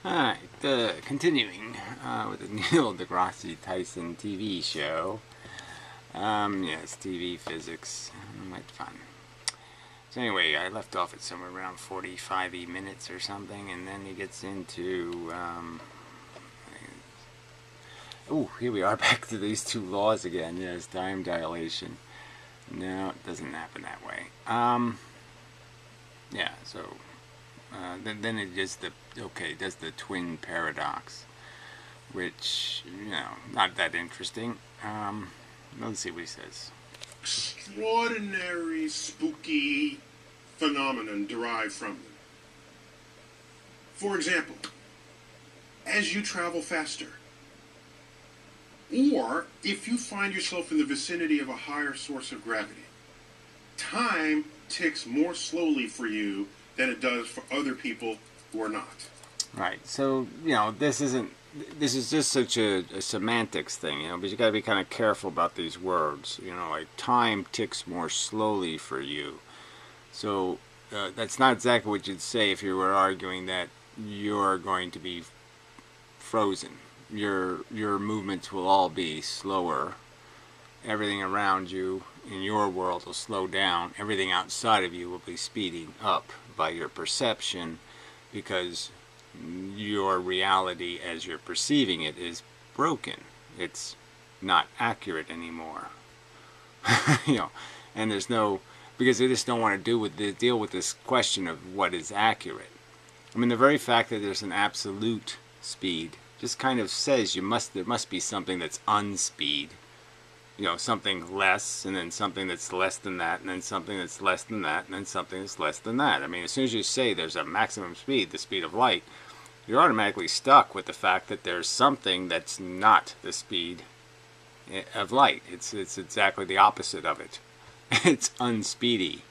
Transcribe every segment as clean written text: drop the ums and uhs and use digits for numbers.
Alright, continuing with the Neil Degrasse Tyson TV show. Yes, TV physics. Quite fun. So anyway, I left off at somewhere around 45 minutes or something, and then he gets into, here we are back to these two laws again. Yes, time dilation. No, it doesn't happen that way. Yeah, so then it is does the twin paradox, which, not that interesting. Let's see what he says. Extraordinary, spooky phenomenon derived from them. For example, as you travel faster, or if you find yourself in the vicinity of a higher source of gravity, time ticks more slowly for you than it does for other people who are not. Right. So, this is just such a semantics thing, but you got to be kind of careful about these words. Like time ticks more slowly for you. So that's not exactly what you'd say if you were arguing that you're going to be frozen. Your movements will all be slower. Everything around you in your world will slow down. Everything outside of you will be speeding up by your perception, because your reality as you're perceiving it is broken. It's not accurate anymore. And there's no, because they just don't want to deal with this question of what is accurate. I mean, the very fact that there's an absolute speed just kind of says there must be something that's unspeed. Something less, and then something that's less than that, and then something that's less than that, and then something that's less than that. I mean, as soon as you say there's a maximum speed, the speed of light, you're automatically stuck with the fact that there's something that's not the speed of light. It's exactly the opposite of it. It's unspeedy.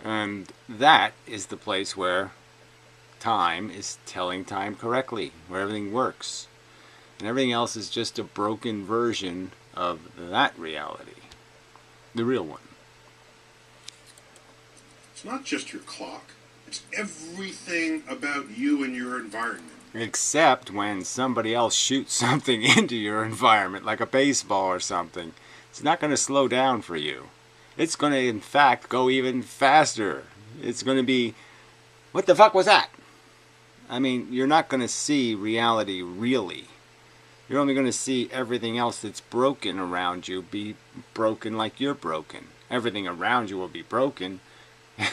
And that is the place where time is telling time correctly, where everything works. And everything else is just a broken version of that reality, the real one. It's not just your clock. It's everything about you and your environment. Except when somebody else shoots something into your environment, like a baseball or something. It's not going to slow down for you. It's going to, in fact, go even faster. It's going to be, what the fuck was that? I mean, you're not going to see reality really. You're only going to see everything else that's broken around you be broken like you're broken. Everything around you will be broken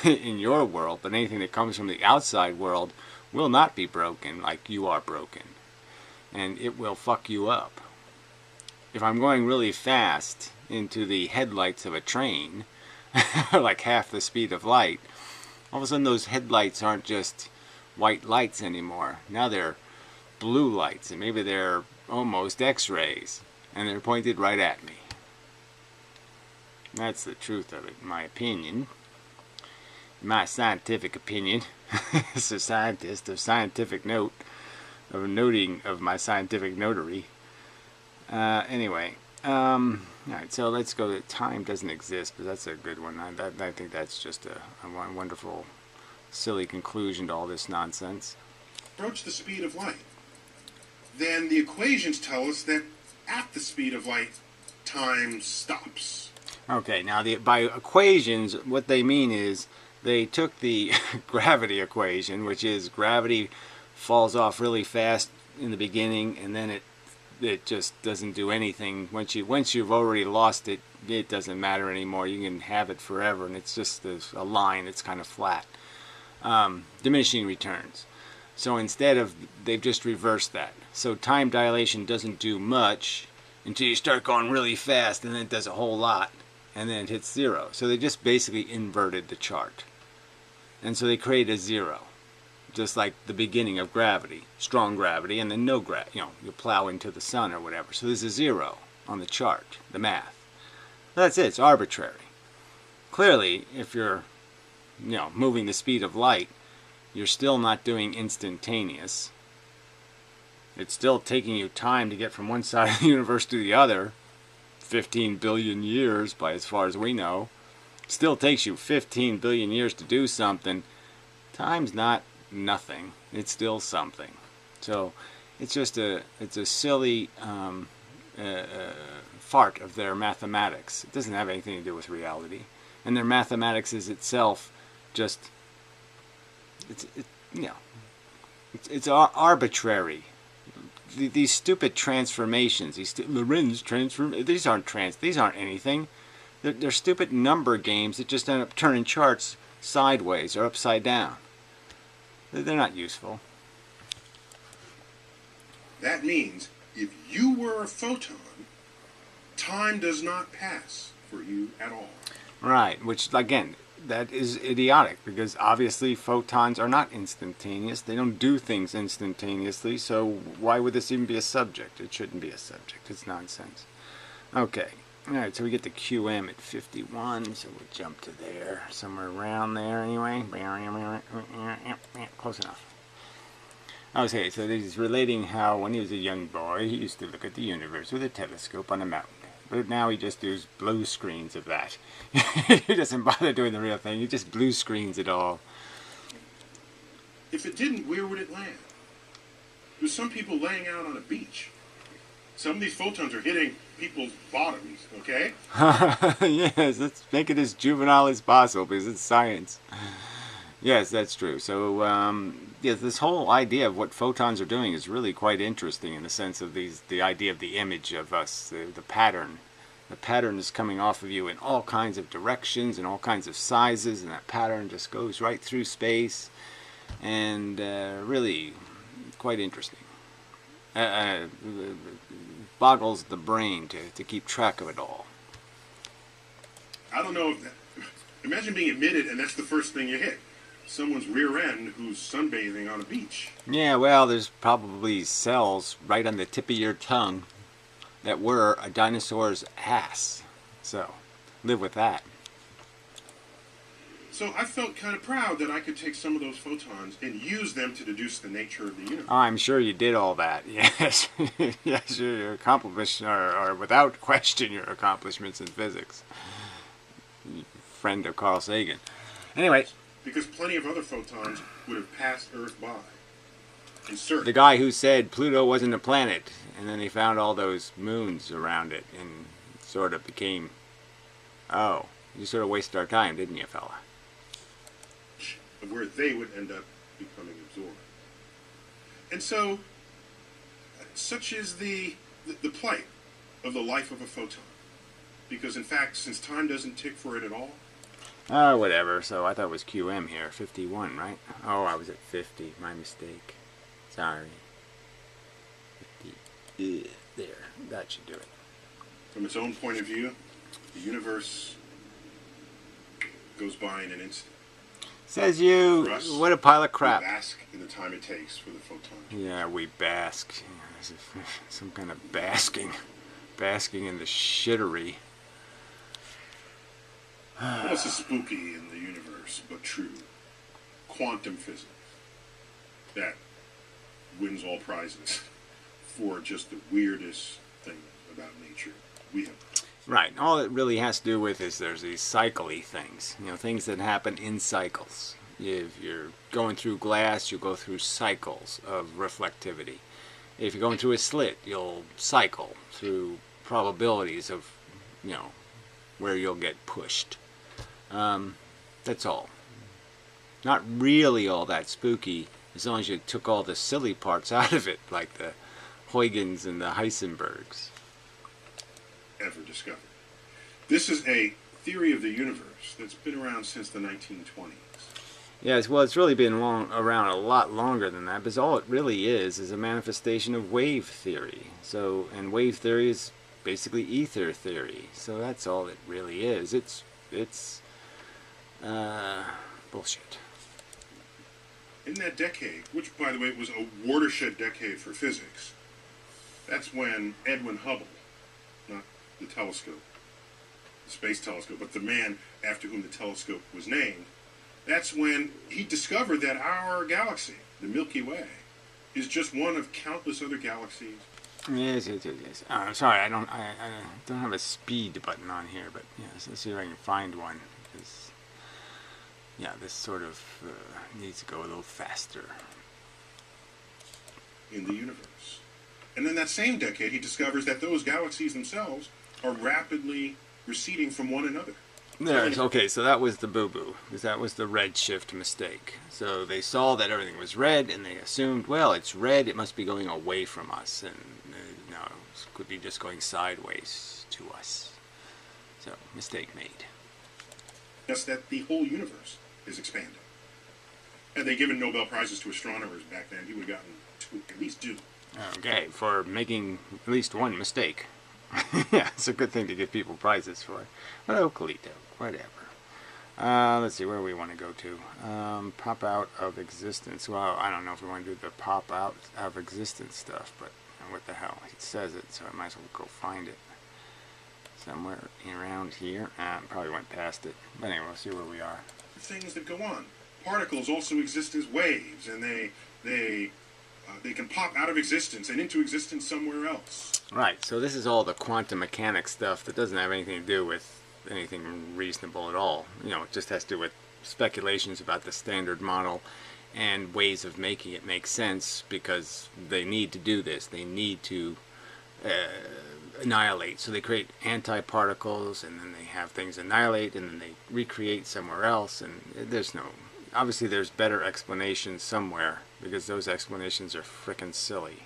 in your world, but anything that comes from the outside world will not be broken like you are broken. And it will fuck you up. If I'm going really fast into the headlights of a train, like half the speed of light, all of a sudden those headlights aren't just white lights anymore. Now they're blue lights, and maybe they're almost X-rays, and they're pointed right at me. That's the truth of it, in my opinion. My scientific opinion, as a scientist of scientific note, of noting of my scientific notary. Anyway, alright, so let's go to time doesn't exist, but that's a good one. I think that's just a wonderful, silly conclusion to all this nonsense. Approach the speed of light. Then the equations tell us that at the speed of light, time stops. Okay, now by equations, what they mean is they took the gravity equation, which is gravity falls off really fast in the beginning, and then it just doesn't do anything. Once you've already lost it, it doesn't matter anymore. You can have it forever, and it's just a line that's kind of flat. Diminishing returns. So they've just reversed that. So time dilation doesn't do much until you start going really fast, and then it does a whole lot, and then it hits zero. So they just basically inverted the chart. And so they created a zero, just like the beginning of gravity, strong gravity, and then no gravity. You plow into the sun or whatever. So there's a zero on the chart, the math. That's it. It's arbitrary. Clearly, if you're, moving the speed of light, you're still not doing instantaneous. It's still taking you time to get from one side of the universe to the other. 15 billion years, by as far as we know. It still takes you 15 billion years to do something. Time's not nothing. It's still something. So it's just it's a silly fart of their mathematics. It doesn't have anything to do with reality, and their mathematics is itself just it's arbitrary. These stupid transformations, Lorentz transform, these aren't anything. They're stupid number games that just end up turning charts sideways or upside down. They're not useful. That means if you were a photon, time does not pass for you at all. Right, which again, that is idiotic, because obviously photons are not instantaneous. They don't do things instantaneously, so why would this even be a subject? It shouldn't be a subject. It's nonsense. Okay, alright, so we get the QM at 51, so we'll jump to there, somewhere around there anyway. Close enough. Okay, so he's relating how when he was a young boy, he used to look at the universe with a telescope on a mountain. But now he just does blue screens of that. He doesn't bother doing the real thing. He just blue screens it all. If it didn't, where would it land? There's some people laying out on a beach. Some of these photons are hitting people's bottoms, okay? Yes, let's make it as juvenile as possible, because it's science. Yes, that's true. So, yeah, this whole idea of what photons are doing is really quite interesting, in the sense of the idea of the image of us, the pattern. The pattern is coming off of you in all kinds of directions and all kinds of sizes, and that pattern just goes right through space, and really quite interesting. Boggles the brain to keep track of it all. I don't know if that... Imagine being admitted and that's the first thing you hit. Someone's rear end who's sunbathing on a beach. Yeah, well, there's probably cells right on the tip of your tongue that were a dinosaur's ass. So, live with that. So I felt kind of proud that I could take some of those photons and use them to deduce the nature of the universe. I'm sure you did all that, yes. Yes, your accomplishments are without question your accomplishments in physics. Friend of Carl Sagan. Anyway. Because plenty of other photons would have passed Earth by. The guy who said Pluto wasn't a planet, and then he found all those moons around it, and sort of became, oh, you sort of wasted our time, didn't you, fella? Of where they would end up becoming absorbed. And so, such is the plight of the life of a photon. Because in fact, since time doesn't tick for it at all, oh, whatever. So I thought it was QM here. 51, right? Oh, I was at 50. My mistake. Sorry. 50. There. That should do it. From its own point of view, the universe goes by in an instant. Says you. For us, what a pile of crap. We bask in the time it takes for the photon. Yeah, we bask. Some kind of basking. Basking in the shittery. What else is spooky in the universe but true? Quantum physics. That wins all prizes for just the weirdest thing about nature we have. Right. All it really has to do with is there's these cycle-y things. You know, things that happen in cycles. If you're going through glass, you'll go through cycles of reflectivity. If you're going through a slit, you'll cycle through probabilities of, you know, where you'll get pushed. That's all. Not really all that spooky, as long as you took all the silly parts out of it, like the Huygens and the Heisenbergs. Ever discovered. This is a theory of the universe that's been around since the 1920s. Yes, well, it's really been around a lot longer than that, because all it really is a manifestation of wave theory. So, and wave theory is basically ether theory. So that's all it really is. It's bullshit. In that decade, which by the way was a watershed decade for physics, that's when Edwin Hubble, not the telescope, the space telescope, but the man after whom the telescope was named, that's when he discovered that our galaxy, the Milky Way, is just one of countless other galaxies. Yes. Sorry, I don't have a speed button on here, but yes, let's see if I can find one. Because, yeah, this sort of needs to go a little faster. in the universe. And then that same decade, he discovers that those galaxies themselves are rapidly receding from one another. Okay, so that was the boo-boo, because that was the redshift mistake. So they saw that everything was red, and they assumed, well, it's red, it must be going away from us, and no, it could be just going sideways to us. So, mistake made. Just that the whole universe is expanding. Had they given Nobel Prizes to astronomers back then, he would have gotten at least two. Okay, for making at least one mistake. Yeah, it's a good thing to give people prizes for. Hello, Kalito. Whatever. Let's see, where do we want to go to? Pop out of existence. Well, I don't know if we want to do the pop out of existence stuff, but what the hell? It says it, so I might as well go find it. Somewhere around here. Probably went past it. But anyway, we'll see where we are. Things that go on. Particles also exist as waves, and they can pop out of existence and into existence somewhere else. Right, so this is all the quantum mechanics stuff that doesn't have anything to do with anything reasonable at all. You know, it just has to do with speculations about the standard model and ways of making it make sense, because they need to do this. They need to annihilate. So they create antiparticles, and then they have things annihilate, and then they recreate somewhere else, and there's no... Obviously there's better explanations somewhere, because those explanations are frickin' silly.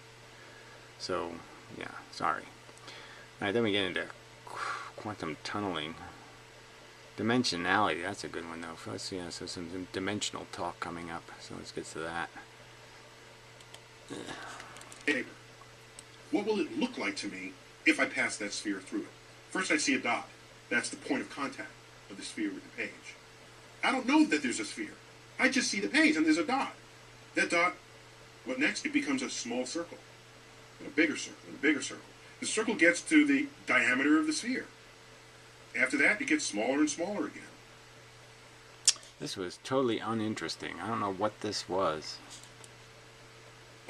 So, yeah, sorry. Alright, then we get into quantum tunneling. Dimensionality, that's a good one though. Let's see, so some dimensional talk coming up. So let's get to that. Paper. What will it look like to me if I pass that sphere through it? First I see a dot. That's the point of contact of the sphere with the page. I don't know that there's a sphere. I just see the page and there's a dot. That dot, what next? It becomes a small circle. And a bigger circle, and a bigger circle. The circle gets to the diameter of the sphere. After that, it gets smaller and smaller again. This was totally uninteresting. I don't know what this was.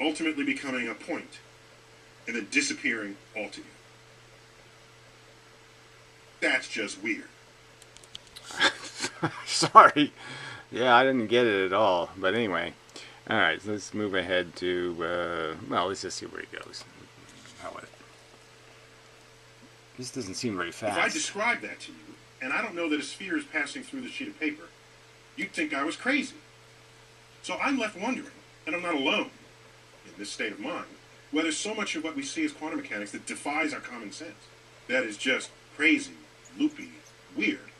Ultimately becoming a point, and then disappearing altogether. That's just weird. Sorry. Yeah, I didn't get it at all. But anyway. Alright, so let's move ahead to, well, let's just see where he goes. This doesn't seem very fast. If I describe that to you, and I don't know that a sphere is passing through the sheet of paper, you'd think I was crazy. So I'm left wondering, and I'm not alone in this state of mind, whether so much of what we see as quantum mechanics that defies our common sense, that is just crazy, loopy, weird,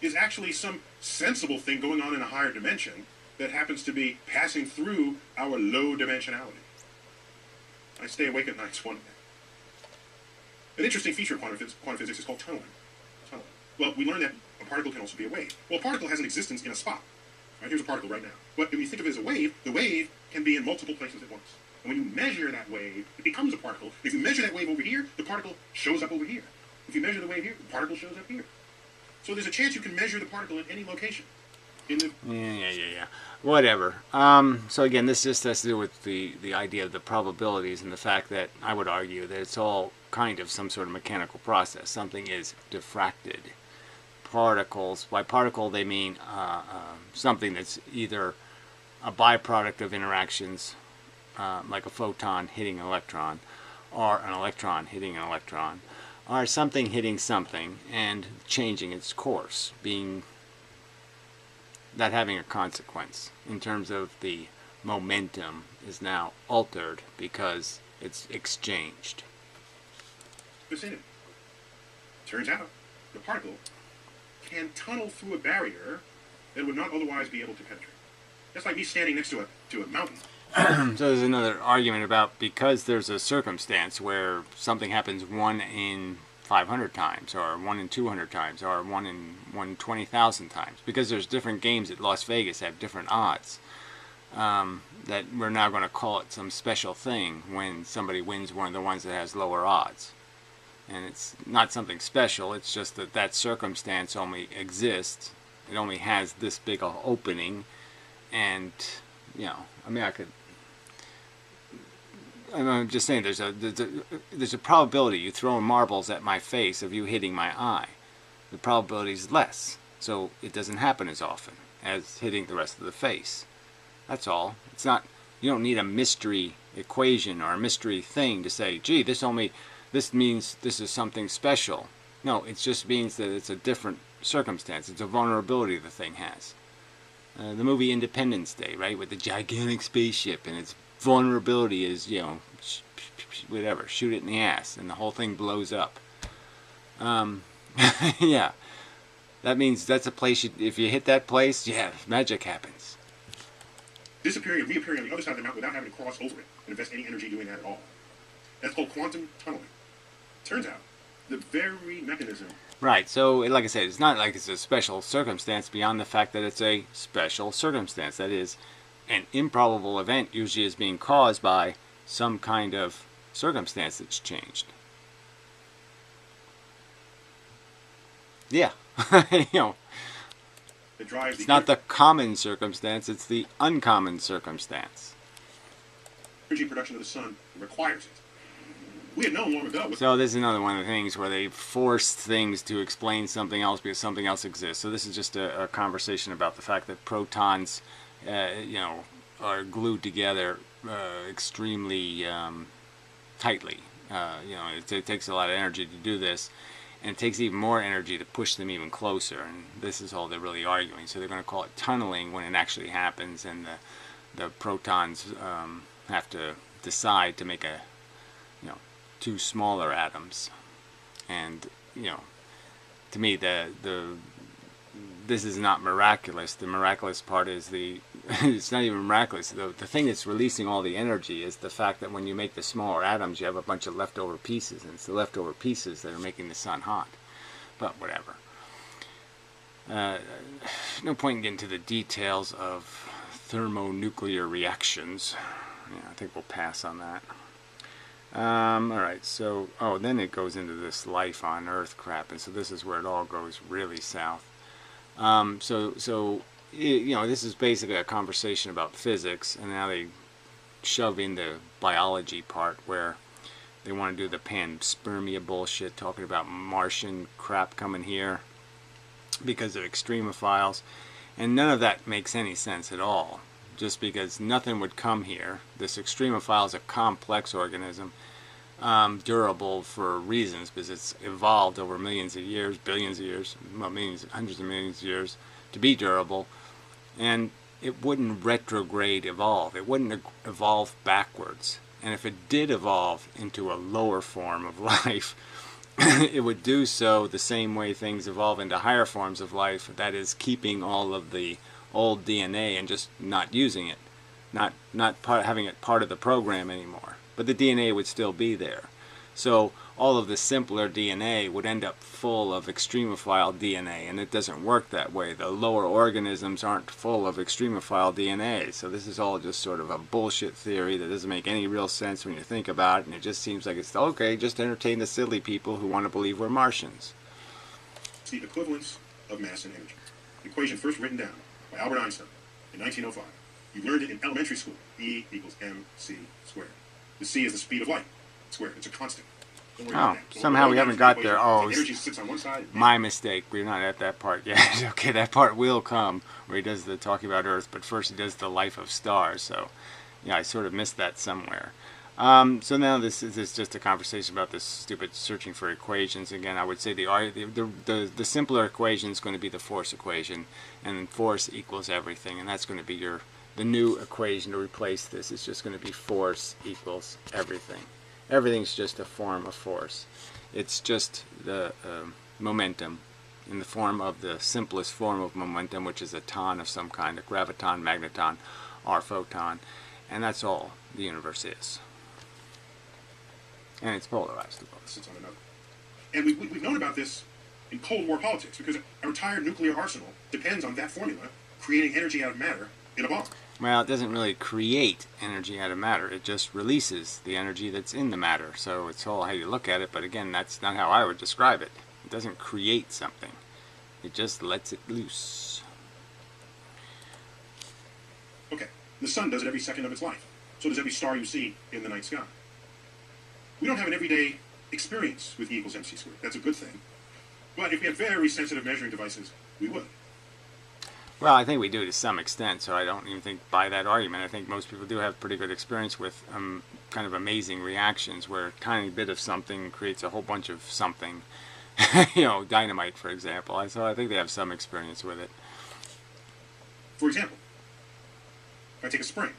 is actually some sensible thing going on in a higher dimension that happens to be passing through our low dimensionality. I stay awake at nights wondering. An interesting feature of quantum physics is called tunneling. Well, we learned that a particle can also be a wave. Well, a particle has an existence in a spot. Right? Here's a particle right now. But when you think of it as a wave, the wave can be in multiple places at once. And when you measure that wave, it becomes a particle. If you measure that wave over here, the particle shows up over here. If you measure the wave here, the particle shows up here. So there's a chance you can measure the particle in any location. Yeah. Whatever. So again, this just has to do with the idea of the probabilities and the fact that I would argue that it's all kind of some sort of mechanical process. Something is diffracted. Particles, by particle they mean something that's either a byproduct of interactions, like a photon hitting an electron, or an electron hitting an electron, or something hitting something and changing its course, being that having a consequence in terms of the momentum is now altered because it's exchanged. Vicinity. Turns out the particle can tunnel through a barrier that would not otherwise be able to penetrate. That's like me standing next to a mountain. So there's another argument about, because there's a circumstance where something happens 1 in 500 times, or 1 in 200 times, or 1 in 120,000 times, because there's different games at Las Vegas have different odds, that we're now going to call it some special thing when somebody wins one of the ones that has lower odds. And it's not something special, it's just that that circumstance only exists. It only has this big a opening, and, you know, I mean, I'm just saying there's a probability you throw marbles at my face of you hitting my eye. The probability is less, so it doesn't happen as often as hitting the rest of the face. That's all. It's not You don't need a mystery equation or a mystery thing to say, gee, this means this is something special. No, it just means that it's a different circumstance. It's a vulnerability the thing has. The movie Independence Day, right, with the gigantic spaceship and its vulnerability is, you know, whatever, shoot it in the ass, and the whole thing blows up. Yeah, that means that's a place, if you hit that place, yeah, magic happens. Disappearing and reappearing on the other side of the mountain without having to cross over it and invest any energy doing that at all. That's called quantum tunneling. Turns out, the very mechanism... Right, so like I said, it's not like it's a special circumstance beyond the fact that it's a special circumstance. That is, an improbable event usually is being caused by some kind of circumstance that's changed. Yeah, you know, it's not the common circumstance, it's the uncommon circumstance. Energy production of the sun requires it. We had known long ago. So this is another one of the things where they force things to explain something else because something else exists. So this is just a conversation about the fact that protons, you know, are glued together extremely tightly. You know, it takes a lot of energy to do this, and it takes even more energy to push them even closer. And this is all they're really arguing. So they're going to call it tunneling when it actually happens, and the protons have to decide to make a, you know, two smaller atoms. And, you know, to me this is not miraculous. The miraculous part is it's not even miraculous. The thing that's releasing all the energy is the fact that when you make the smaller atoms, you have a bunch of leftover pieces, and it's the leftover pieces that are making the sun hot. But whatever. No point in getting to the details of thermonuclear reactions. Yeah, I think we'll pass on that. Alright, so, then it goes into this life on Earth crap, and so this is where it all goes really south. So you know, this is basically a conversation about physics, and now they shove in the biology part where they want to do the panspermia bullshit, talking about Martian crap coming here because of extremophiles, and none of that makes any sense at all. Just because nothing would come here. This extremophile is a complex organism, durable for reasons, because it's evolved over millions of years, billions of years, well, millions, hundreds of millions of years to be durable, and it wouldn't retrograde evolve. It wouldn't evolve backwards. And if it did evolve into a lower form of life, it would do so the same way things evolve into higher forms of life, that is, keeping all of the old DNA and just not using it, not having it part of the program anymore. But the DNA would still be there. So all of the simpler DNA would end up full of extremophile DNA, and it doesn't work that way. The lower organisms aren't full of extremophile DNA. So this is all just sort of a bullshit theory that doesn't make any real sense when you think about it, and it just seems like it's okay, just entertain the silly people who want to believe we're Martians. It's the equivalence of mass and energy. The equation first written down by Albert Einstein in 1905. You learned it in elementary school. E equals mc squared. The c is the speed of light squared. It's a constant. Oh, somehow we haven't got there. Oh, energy sits on one side. My mistake. We're not at that part yet. Okay, that part will come where he does the talking about Earth, but first he does the life of stars. So, yeah, I sort of missed that somewhere. So now this is just a conversation about this stupid searching for equations. Again, I would say the simpler equation is going to be the force equation, and force equals everything, and that's going to be the new equation to replace this. It's just going to be force equals everything. Everything's just a form of force. It's just the momentum in the form of the simplest form of momentum, which is a ton of some kind, a graviton, magneton, or photon, and that's all the universe is. And it's polarized. Sits on another. And we've known about this in Cold War politics, because our entire nuclear arsenal depends on that formula, creating energy out of matter in a bomb. Well, it doesn't really create energy out of matter. It just releases the energy that's in the matter. So it's all how you look at it, but again, that's not how I would describe it. It doesn't create something. It just lets it loose. Okay, the sun does it every second of its life. So does every star you see in the night sky. We don't have an everyday experience with E equals mc squared. That's a good thing. But if we had very sensitive measuring devices, we would. Well, I think we do to some extent, so I don't even think by that argument. I think most people do have pretty good experience with kind of amazing reactions where a tiny bit of something creates a whole bunch of something. You know, dynamite, for example. So I think they have some experience with it. For example, if I take a spring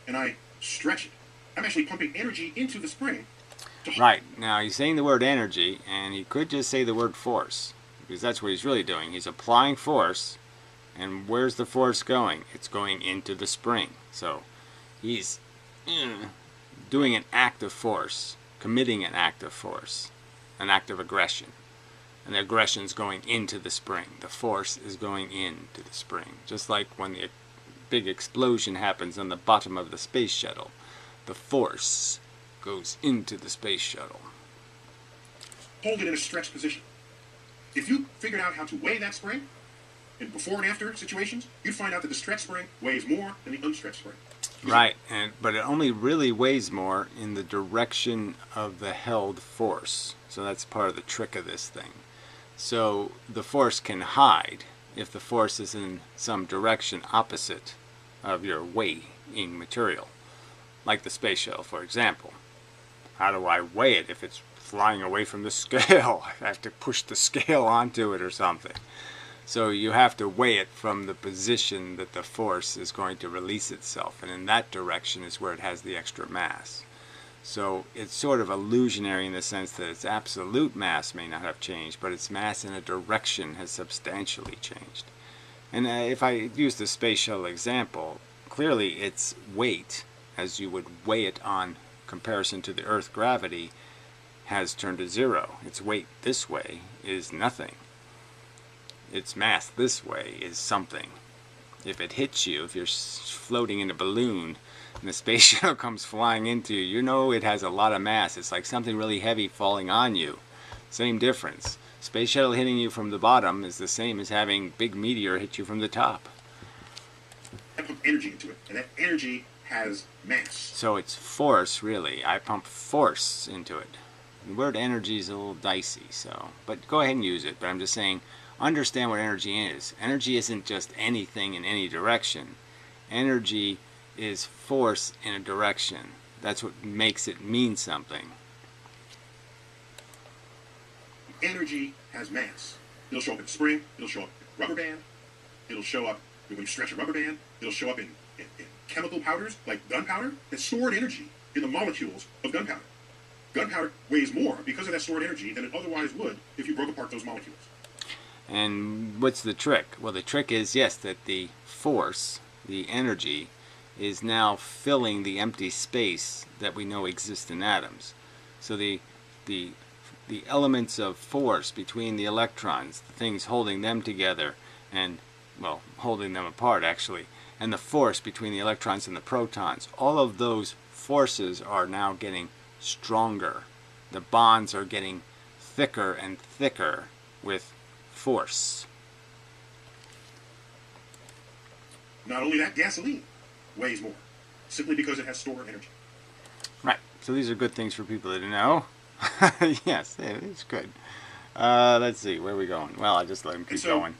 and I stretch it, I'm actually pumping energy into the spring. Right. Now, he's saying the word energy, and he could just say the word force, because that's what he's really doing. He's applying force, and where's the force going? It's going into the spring. So he's doing an act of force, committing an act of force, an act of aggression. And the aggression's going into the spring. The force is going into the spring. Just like when the big explosion happens on the bottom of the space shuttle. The force goes into the space shuttle. Hold it in a stretched position. If you figured out how to weigh that spring, in before and after situations, you'd find out that the stretched spring weighs more than the unstretched spring. Right, but it only really weighs more in the direction of the held force. So that's part of the trick of this thing. So the force can hide if the force is in some direction opposite of your weighing material. Like the space shuttle, for example. How do I weigh it if it's flying away from the scale? I have to push the scale onto it or something. So you have to weigh it from the position that the force is going to release itself, and in that direction is where it has the extra mass. So it's sort of illusionary in the sense that its absolute mass may not have changed, but its mass in a direction has substantially changed. And if I use the space shuttle example, clearly its weight, as you would weigh it on comparison to the Earth gravity, has turned to zero. Its weight this way is nothing. Its mass this way is something. If it hits you, if you're floating in a balloon and the space shuttle comes flying into you, you know it has a lot of mass. It's like something really heavy falling on you. Same difference. Space shuttle hitting you from the bottom is the same as having big meteor hit you from the top. I pump energy into it, and that energy has mass. So it's force, really. I pump force into it. The word energy is a little dicey, so, but go ahead and use it. But I'm just saying, understand what energy is. Energy isn't just anything in any direction. Energy is force in a direction. That's what makes it mean something. Energy has mass. It'll show up in spring, it'll show up in rubber band, it'll show up when you stretch a rubber band, it'll show up in chemical powders like gunpowder that's stored energy in the molecules of gunpowder. Gunpowder weighs more because of that stored energy than it otherwise would if you broke apart those molecules. And what's the trick? Well, the trick is, yes, that the force, the energy, is now filling the empty space that we know exists in atoms. So the elements of force between the electrons, the things holding them together and, well, holding them apart actually, and the force between the electrons and the protons, all of those forces are now getting stronger. The bonds are getting thicker and thicker with force. Not only that, gasoline weighs more, simply because it has stored energy. Right. So these are good things for people to know. Yes, it's good. Let's see, where are we going? Well, I just let him keep going.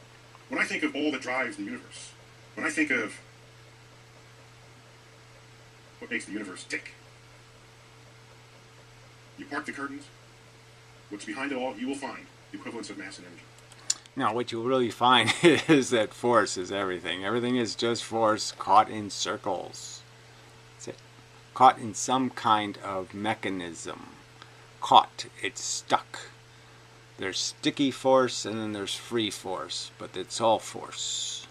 When I think of all that drives the universe, when I think of what makes the universe tick, you park the curtains, what's behind it all, you will find the equivalence of mass and energy. Now, what you'll really find is that force is everything. Everything is just force caught in circles. That's it. Caught in some kind of mechanism. Caught. It's stuck. There's sticky force and then there's free force, but it's all force.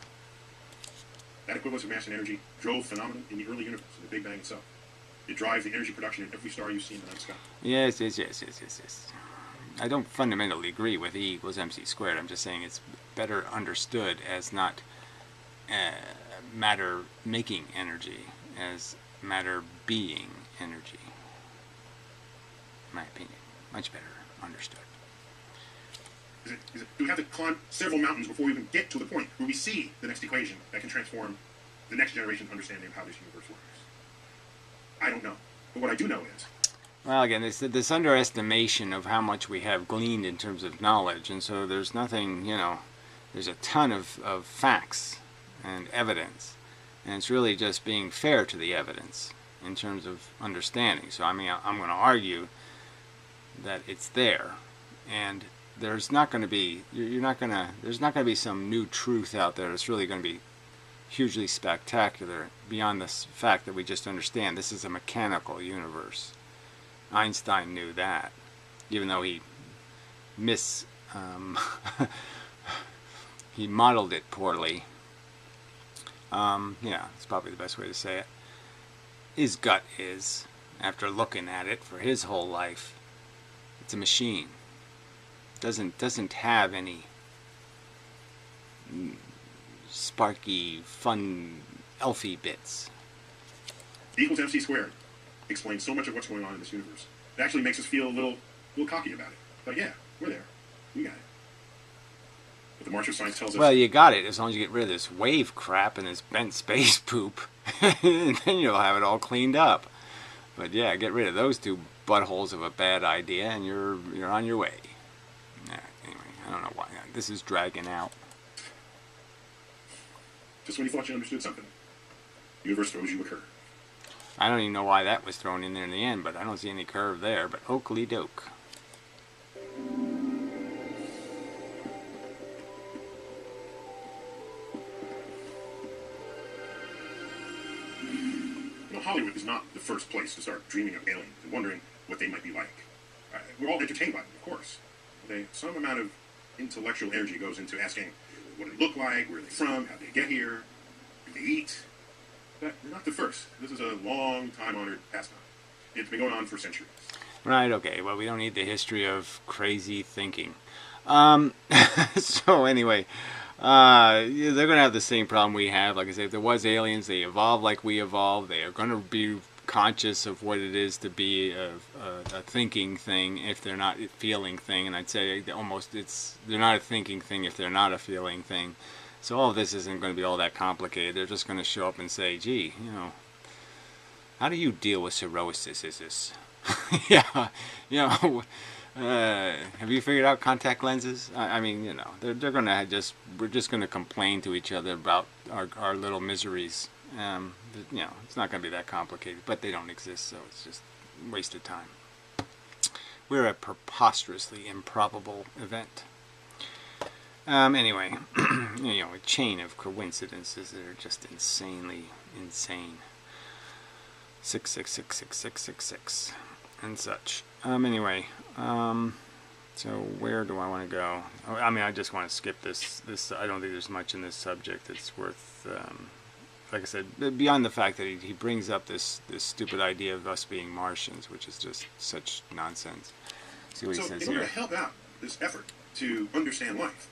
That equivalence of mass and energy drove phenomenon in the early universe, in the Big Bang itself. It drives the energy production in every star you see in the night sky. Yes. I don't fundamentally agree with E equals mc squared. I'm just saying it's better understood as not matter making energy, as matter being energy. In my opinion, much better understood. Do we have to climb several mountains before we even get to the point where we see the next equation that can transform the next generation's understanding of how this universe works? I don't know. But what I do know is... Well, again, this underestimation of how much we have gleaned in terms of knowledge, and so there's nothing, there's a ton of facts and evidence, and it's really just being fair to the evidence in terms of understanding. So I mean, I'm going to argue that it's there, and there's not going to be there's not going to be some new truth out there that's really going to be hugely spectacular beyond the fact that we just understand this is a mechanical universe. Einstein knew that, even though he he modeled it poorly. Yeah, it's probably the best way to say it. His gut is, after looking at it for his whole life, it's a machine. Doesn't have any sparky, fun, elfy bits. E equals MC squared explains so much of what's going on in this universe. It actually makes us feel a little cocky about it. But yeah, we're there. We got it. But the March of Science tells us... Well, you got it as long as you get rid of this wave crap and this bent space poop. And then you'll have it all cleaned up. But yeah, get rid of those two buttholes of a bad idea and you're on your way. Yeah, anyway, I don't know why. This is dragging out. Just when you thought you understood something, the universe throws you a curve. I don't even know why that was thrown in there in the end, but I don't see any curve there. But oakley doke. Hollywood is not the first place to start dreaming of aliens and wondering what they might be like. We're all entertained by them, of course. Some amount of intellectual energy goes into asking what they look like, where they're from, how they get here, do they eat. But they're not the first. This is a long time-honored pastime. It's been going on for centuries. Right, okay. Well, we don't need the history of crazy thinking. So anyway... they're going to have the same problem we have. Like I say, if there was aliens, they evolved like we evolved. They are going to be conscious of what it is to be a thinking thing if they're not a feeling thing. And I'd say almost they're not a thinking thing if they're not a feeling thing. So all of this isn't going to be all that complicated. They're just going to show up and say, gee, how do you deal with cirrhosis? Is this? Yeah, have you figured out contact lenses? I mean, they're going to we're just going to complain to each other about our little miseries. It's not going to be that complicated, but they don't exist, so it's just a waste of time. We're a preposterously improbable event. Anyway, a chain of coincidences that are just insanely insane. 6666666 and such. Anyway, so where do I want to go? I mean, I just want to skip this. I don't think there's much in this subject that's worth, like I said, beyond the fact that he brings up this stupid idea of us being Martians, which is just such nonsense. See what he says in order here. To help out this effort to understand life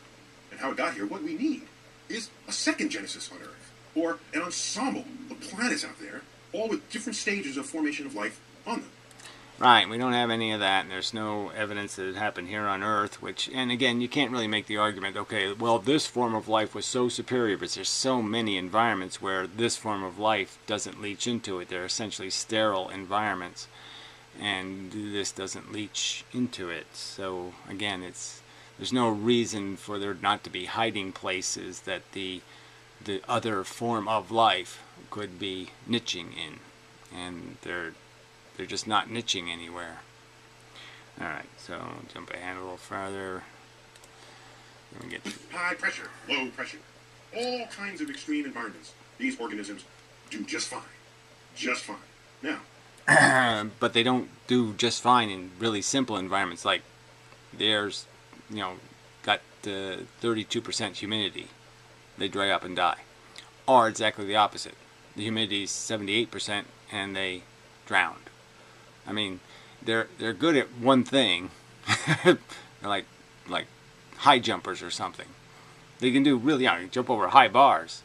and how it got here, what we need is a second Genesis on Earth, or an ensemble of planets out there, all with different stages of formation of life on them. Right, we don't have any of that, and there's no evidence that it happened here on Earth, and again, you can't really make the argument, okay, well, this form of life was so superior, but there's so many environments where this form of life doesn't leach into it. They're essentially sterile environments, and this doesn't leach into it. So, again, there's no reason for there not to be hiding places that the other form of life could be niching in, and they're just not niching anywhere. Alright, so jump ahead a little farther. High pressure, low pressure, all kinds of extreme environments. These organisms do just fine. Just fine. Now. But they don't do just fine in really simple environments like theirs, got 32% humidity. They dry up and die. Or exactly the opposite. The humidity is 78% and they drowned. I mean, they're good at one thing. They're like high jumpers or something. They can do really, jump over high bars,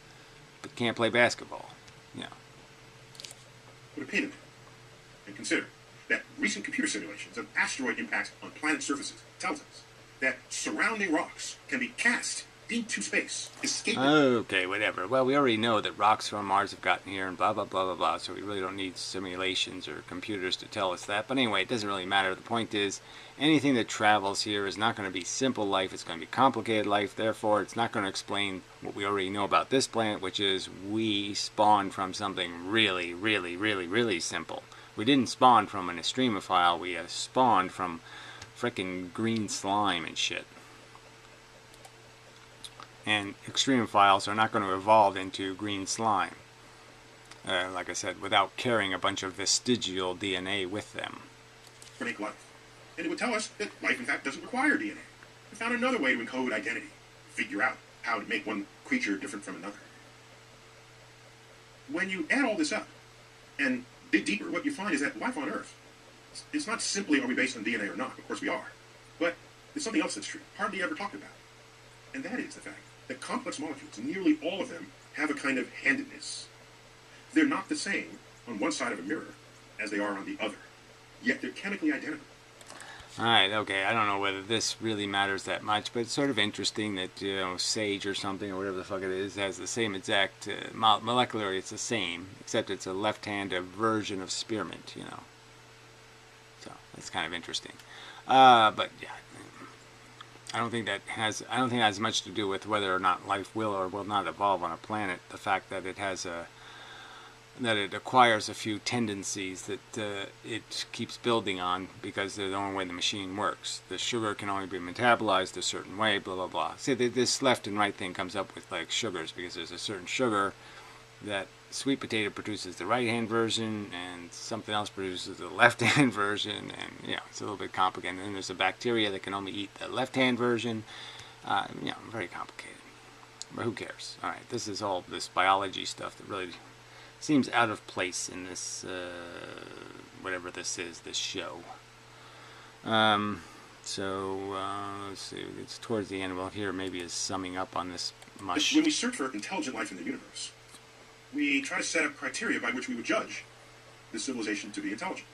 but can't play basketball. Put a pin in it and consider that recent computer simulations of asteroid impacts on planet surfaces tells us that surrounding rocks can be cast into space, escaping. Okay, whatever. Well, we already know that rocks from Mars have gotten here and blah, blah, blah, blah, blah, so we really don't need simulations or computers to tell us that. But anyway, it doesn't really matter. The point is, anything that travels here is not going to be simple life. It's going to be complicated life. Therefore, it's not going to explain what we already know about this planet, which is we spawned from something really, really, really, really simple. We didn't spawn from an extremophile. We spawned from frickin' green slime and shit. And extremophiles are not going to evolve into green slime, like I said, without carrying a bunch of vestigial DNA with them. To make life. And it would tell us that life, in fact, doesn't require DNA. We found another way to encode identity, figure out how to make one creature different from another. When you add all this up and dig deeper, what you find is that life on Earth, it's not simply are we based on DNA or not. Of course we are. But there's something else that's true, hardly ever talked about. And that is the fact that complex molecules, nearly all of them, have a kind of handedness. They're not the same on one side of a mirror as they are on the other, yet they're chemically identical. Alright, okay, I don't know whether this really matters that much, but it's sort of interesting that, you know, sage or something, or whatever the fuck it is, has the same exact, molecularly it's the same, except it's a left-handed version of spearmint, you know. So, that's kind of interesting. But, yeah. I don't think that has much to do with whether or not life will or will not evolve on a planet. The fact that it has that it acquires a few tendencies that it keeps building on because they're the only way the machine works. The sugar can only be metabolized a certain way, blah blah blah. See, this left and right thing comes up with like sugars because there's a certain sugar that sweet potato produces the right-hand version and something else produces the left-hand version, and you know, it's a little bit complicated. And then there's a bacteria that can only eat the left-hand version. You know, very complicated. But who cares? All right, this is all this biology stuff that really seems out of place in this, whatever this is, this show. Let's see, it's towards the end. Well, here maybe is summing up on this mush. When we search for intelligent life in the universe, we try to set up criteria by which we would judge the civilization to be intelligent.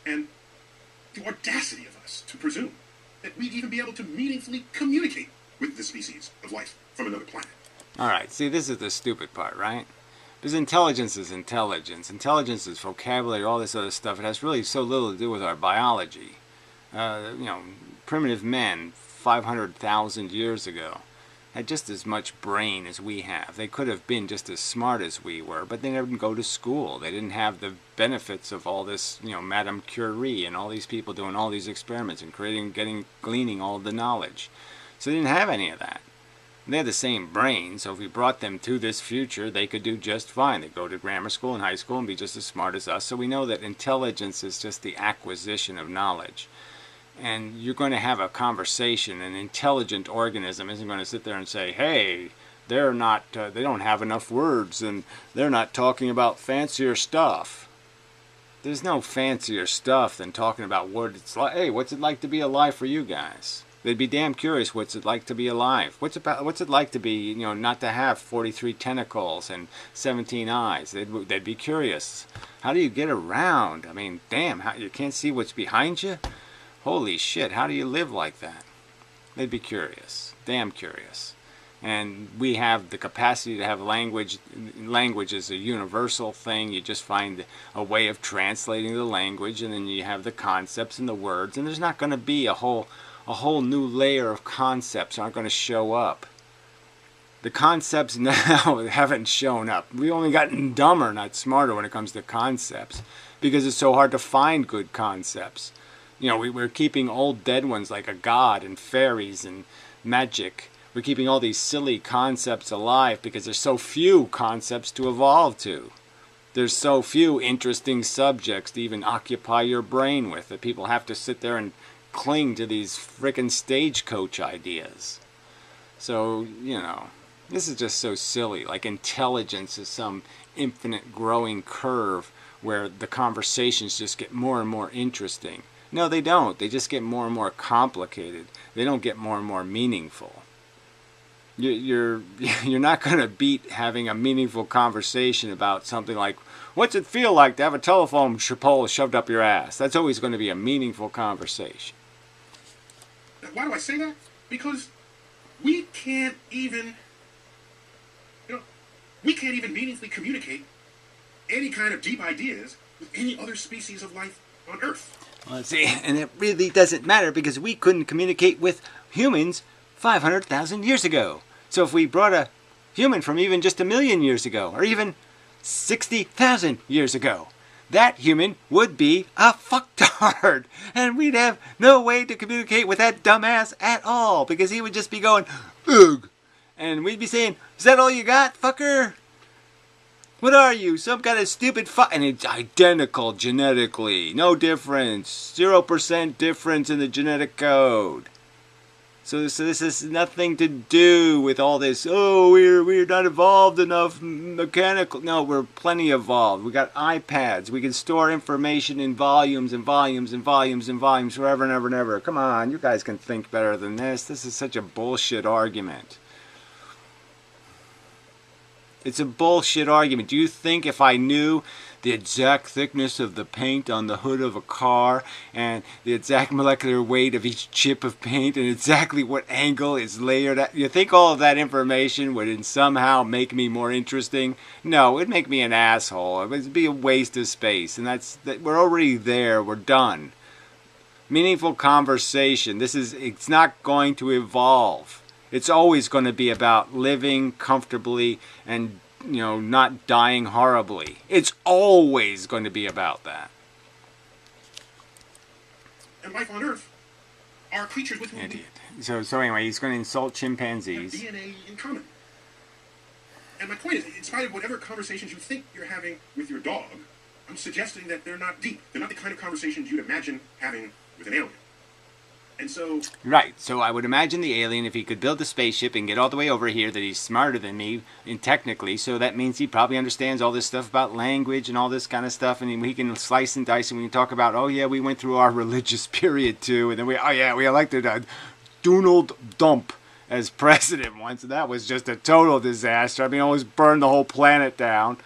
And the audacity of us to presume that we'd even be able to meaningfully communicate with the species of life from another planet. Alright, see, this is the stupid part, right? Because intelligence is intelligence. Intelligence is vocabulary, all this other stuff. It has really so little to do with our biology. You know, primitive men, 500,000 years ago, had just as much brain as we have. They could have been just as smart as we were, but they didn't go to school. They didn't have the benefits of all this, you know, Madame Curie and all these people doing all these experiments and gleaning all the knowledge. So they didn't have any of that. They had the same brain, so if we brought them to this future, they could do just fine. They'd go to grammar school and high school and be just as smart as us. So we know that intelligence is just the acquisition of knowledge. And you're going to have a conversation. An intelligent organism isn't going to sit there and say, hey, they're not, they don't have enough words and they're not talking about fancier stuff. There's no fancier stuff than talking about what it's like. Hey, what's it like to be alive for you guys? They'd be damn curious what's it like to be alive. What's it like to be, you know, not to have 43 tentacles and 17 eyes. They'd be curious. How do you get around? I mean, damn, you can't see what's behind you? Holy shit, how do you live like that? They'd be curious, damn curious. And we have the capacity to have language. Language is a universal thing. You just find a way of translating the language, and then you have the concepts and the words, and there's not going to be a whole new layer of concepts aren't going to show up. The concepts now haven't shown up. We've only gotten dumber, not smarter when it comes to concepts, because it's so hard to find good concepts. You know, we're keeping old dead ones like a god and fairies and magic. We're keeping all these silly concepts alive because there's so few concepts to evolve to. There's so few interesting subjects to even occupy your brain with that people have to sit there and cling to these frickin' stagecoach ideas. So, you know, this is just so silly. Like intelligence is some infinite growing curve where the conversations just get more and more interesting. No, they don't. They just get more and more complicated. They don't get more and more meaningful. You're not going to beat having a meaningful conversation about something like, what's it feel like to have a telephone pole shoved up your ass? That's always going to be a meaningful conversation. Why do I say that? Because we can't even, we can't even meaningfully communicate any kind of deep ideas with any other species of life on Earth. Well, see, and it really doesn't matter because we couldn't communicate with humans 500,000 years ago. So if we brought a human from even just 1,000,000 years ago, or even 60,000 years ago, that human would be a fucktard. And we'd have no way to communicate with that dumbass at all because he would just be going, ugh. And we'd be saying, is that all you got, fucker? What are you? Some kind of stupid And it's identical genetically. No difference. 0% difference in the genetic code. So this has nothing to do with all this, oh, we're not evolved enough mechanical. No, we're plenty evolved. We got iPads. We can store information in volumes and volumes and volumes and volumes forever and ever and ever. Come on, you guys can think better than this. This is such a bullshit argument. It's a bullshit argument. Do you think if I knew the exact thickness of the paint on the hood of a car and the exact molecular weight of each chip of paint and exactly what angle is layered at, you think all of that information would somehow make me more interesting? No, it'd make me an asshole. It would be a waste of space. And we're already there. We're done. Meaningful conversation. It's not going to evolve. It's always going to be about living comfortably and, not dying horribly. It's always going to be about that. And life on Earth are creatures with whom Idiot. So anyway, he's going to insult chimpanzees. have DNA in common. And my point is, in spite of whatever conversations you think you're having with your dog, I'm suggesting that they're not deep. They're not the kind of conversations you'd imagine having with an alien. And so... Right. So I would imagine the alien, if he could build a spaceship and get all the way over here, that he's smarter than me, technically. So that means he probably understands all this stuff about language and all this kind of stuff. And he can slice and dice and we can talk about, oh yeah, we went through our religious period too. And then we elected Donald Dump as president once. And that was just a total disaster. I mean, almost burned the whole planet down.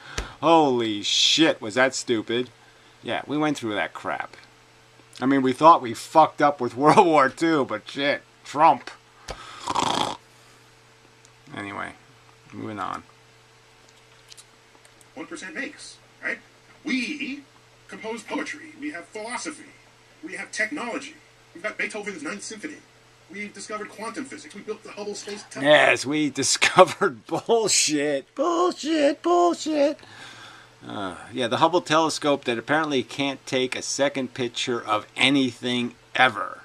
Holy shit, was that stupid. Yeah, we went through that crap. I mean, we thought we fucked up with World War II, but shit, Trump. Anyway, moving on. 1% makes, right? We compose poetry. We have philosophy. We have technology. We've got Beethoven's Ninth Symphony. We've discovered quantum physics. We built the Hubble Space Telescope. Yes, we discovered bullshit. Bullshit. Yeah, the Hubble telescope that apparently can't take a second picture of anything ever.